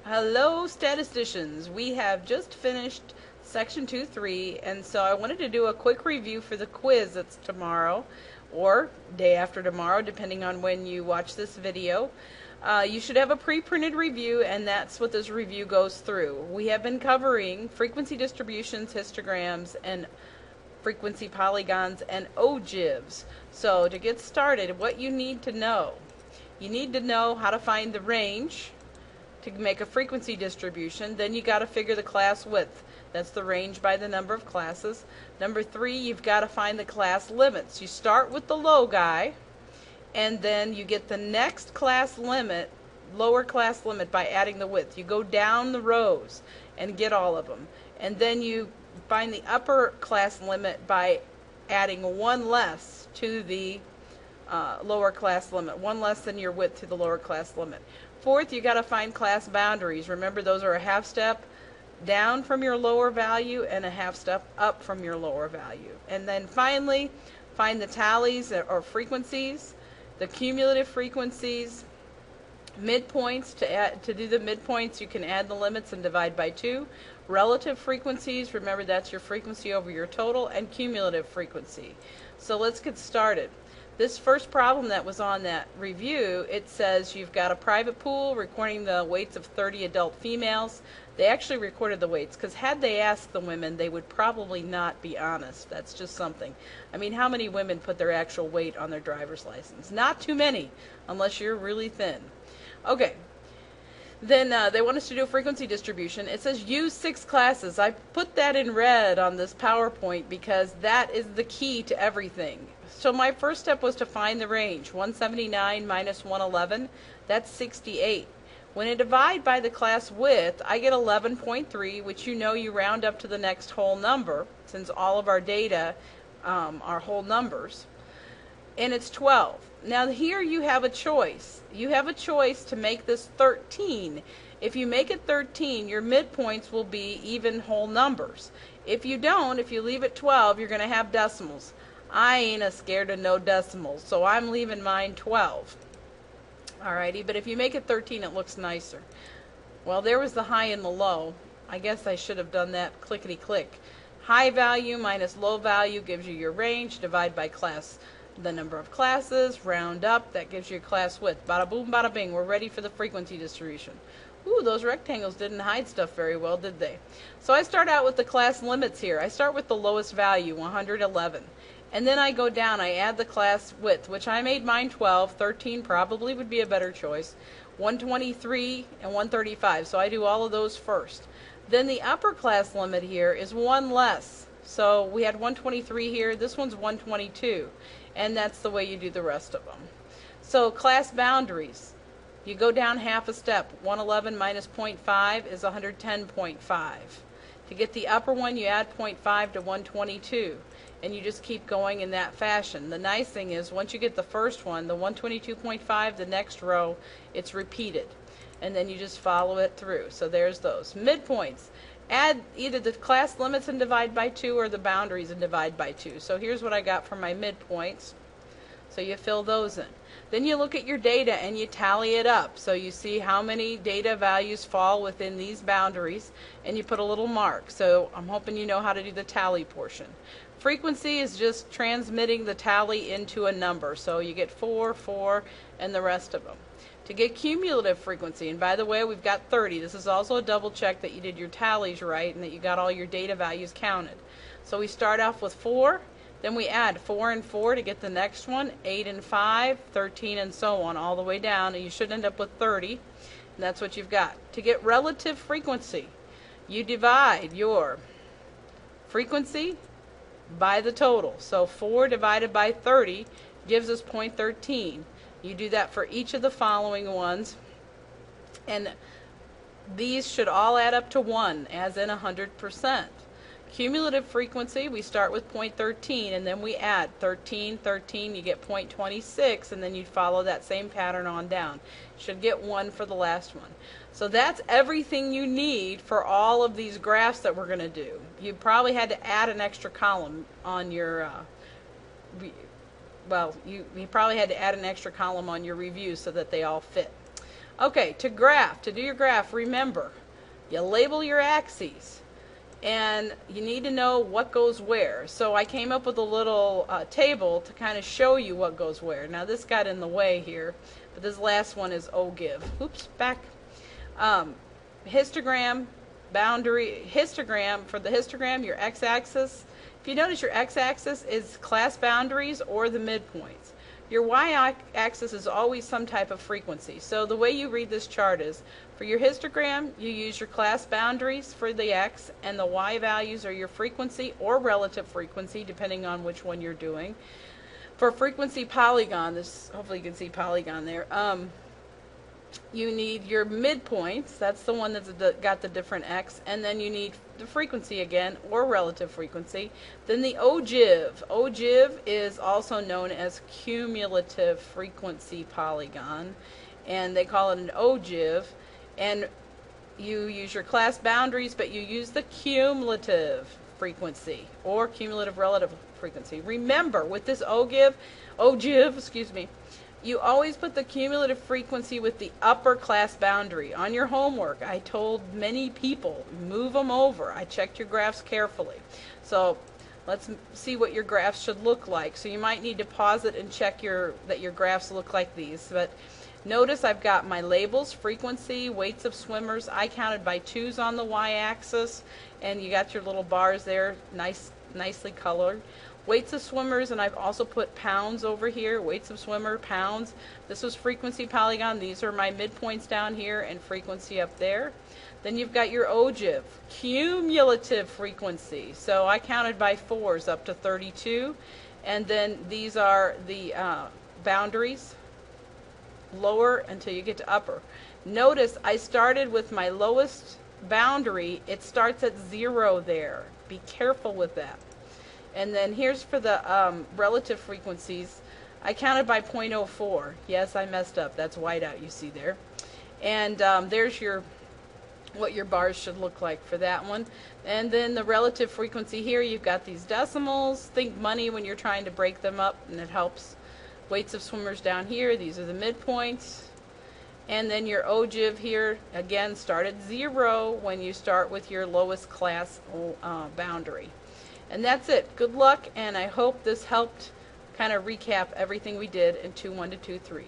Hello, statisticians. We have just finished section 2-3, and so I wanted to do a quick review for the quiz that's tomorrow or day after tomorrow, depending on when you watch this video. You should have a pre-printed review, and that's what this review goes through. We have been covering frequency distributions, histograms, and frequency polygons and ogives. So to get started, what you need to know how to find the range to make a frequency distribution. Then you got to figure the class width. That's the range by the number of classes. Number 3, you've got to find the class limits. You start with the low guy, and then you get the next class limit, lower class limit, by adding the width. You go down the rows and get all of them. And then you find the upper class limit by adding one less to the lower class limit, one less than your width to the lower class limit. Fourth, you got to find class boundaries. Remember, those are a half step down from your lower value and a half step up from your lower value. And then finally, find the tallies or frequencies, the cumulative frequencies, midpoints. To do the midpoints, you can add the limits and divide by 2. Relative frequencies, remember that's your frequency over your total, and cumulative frequency. So let's get started. This first problem that was on that review, it says you've got a private pool recording the weights of 30 adult females. They actually recorded the weights because had they asked the women, they would probably not be honest. That's just something. I mean, how many women put their actual weight on their driver's license? Not too many, unless you're really thin. Okay. Then they want us to do a frequency distribution. It says use 6 classes. I put that in red on this PowerPoint because that is the key to everything. So my first step was to find the range. 179 minus 111, that's 68. When I divide by the class width, I get 11.3, which you round up to the next whole number, since all of our data are whole numbers. And it's 12. Now here you have a choice. You have a choice to make this 13. If you make it 13, your midpoints will be even whole numbers. If you don't, if you leave it 12, you're going to have decimals. I ain't scared of no decimals, so I'm leaving mine 12. Alrighty, but if you make it 13, it looks nicer. Well, there was the high and the low. I guess I should have done that clickety-click. High value minus low value gives you your range. Divide by class, the number of classes. Round up, that gives you your class width. Bada boom, bada bing. We're ready for the frequency distribution. Ooh, those rectangles didn't hide stuff very well, did they? So I start out with the class limits here. I start with the lowest value, 111. And then I go down, I add the class width, which I made mine 12, 13 probably would be a better choice, 123 and 135, so I do all of those first. Then the upper class limit here is 1 less. So we had 123 here, this one's 122, and that's the way you do the rest of them. So class boundaries, you go down half a step, 111 minus 0.5 is 110.5. To get the upper one, you add 0.5 to 122. And you just keep going in that fashion. The nice thing is, once you get the first one, the 122.5, the next row, it's repeated. And then you just follow it through. So there's those. Midpoints. Add either the class limits and divide by 2 or the boundaries and divide by 2. So here's what I got for my midpoints. So you fill those in. Then you look at your data and you tally it up. So you see how many data values fall within these boundaries, and you put a little mark. So I'm hoping you know how to do the tally portion. Frequency is just transmitting the tally into a number. So you get 4, 4, and the rest of them. To get cumulative frequency, and by the way, we've got 30. This is also a double check that you did your tallies right and that you got all your data values counted. So we start off with 4. Then we add 4 and 4 to get the next one, 8 and 5, 13, and so on, all the way down, and you should end up with 30, and that's what you've got. To get relative frequency, you divide your frequency by the total. So 4 divided by 30 gives us 0.13. You do that for each of the following ones, and these should all add up to 1, as in 100%. Cumulative frequency, we start with 0.13 and then we add 13, 13, you get 0.26, and then you follow that same pattern on down. Should get 1 for the last one. So that's everything you need for all of these graphs that we're going to do. You probably had to add an extra column on your well, you probably had to add an extra column on your review so that they all fit. Okay, to do your graph, remember, you label your axes. And you need to know what goes where. So I came up with a little table to kind of show you what goes where. Now this got in the way here, but this last one is ogive. Oops, back. Histogram, boundary, histogram, for the histogram, your x-axis. If you notice, your x-axis is class boundaries or the midpoints. Your y-axis is always some type of frequency. So the way you read this chart is, for your histogram, you use your class boundaries for the x, and the y values are your frequency or relative frequency, depending on which one you're doing. For frequency polygon, this, hopefully you can see polygon there, you need your midpoints, that's the one that's got the different x, and then you need the frequency again, or relative frequency. Then the ogive. Ogive is also known as cumulative frequency polygon, and they call it an ogive. And you use your class boundaries, but you use the cumulative frequency, or cumulative relative frequency. Remember, with this ogive, excuse me, you always put the cumulative frequency with the upper class boundary. On your homework, I told many people, move them over. I checked your graphs carefully. So let's see what your graphs should look like. So you might need to pause it and check that your graphs look like these. But notice I've got my labels, frequency, weights of swimmers. I counted by 2's on the y-axis, and you got your little bars there, nicely colored. Weights of swimmers, and I've also put pounds over here, weights of swimmer, pounds. This was frequency polygon. These are my midpoints down here and frequency up there. Then you've got your ogive, cumulative frequency. So I counted by 4's up to 32. And then these are the boundaries, lower until you get to upper. Notice I started with my lowest boundary. It starts at 0 there. Be careful with that. And then here's for the relative frequencies. I counted by 0.04. Yes, I messed up. That's white out, you see there. And there's what your bars should look like for that one. And then the relative frequency here, you've got these decimals. Think money when you're trying to break them up, and it helps. Weights of swimmers down here. These are the midpoints. And then your ogive here, again, start at 0 when you start with your lowest class boundary. And that's it. Good luck, and I hope this helped kind of recap everything we did in 2.1 to 2.3.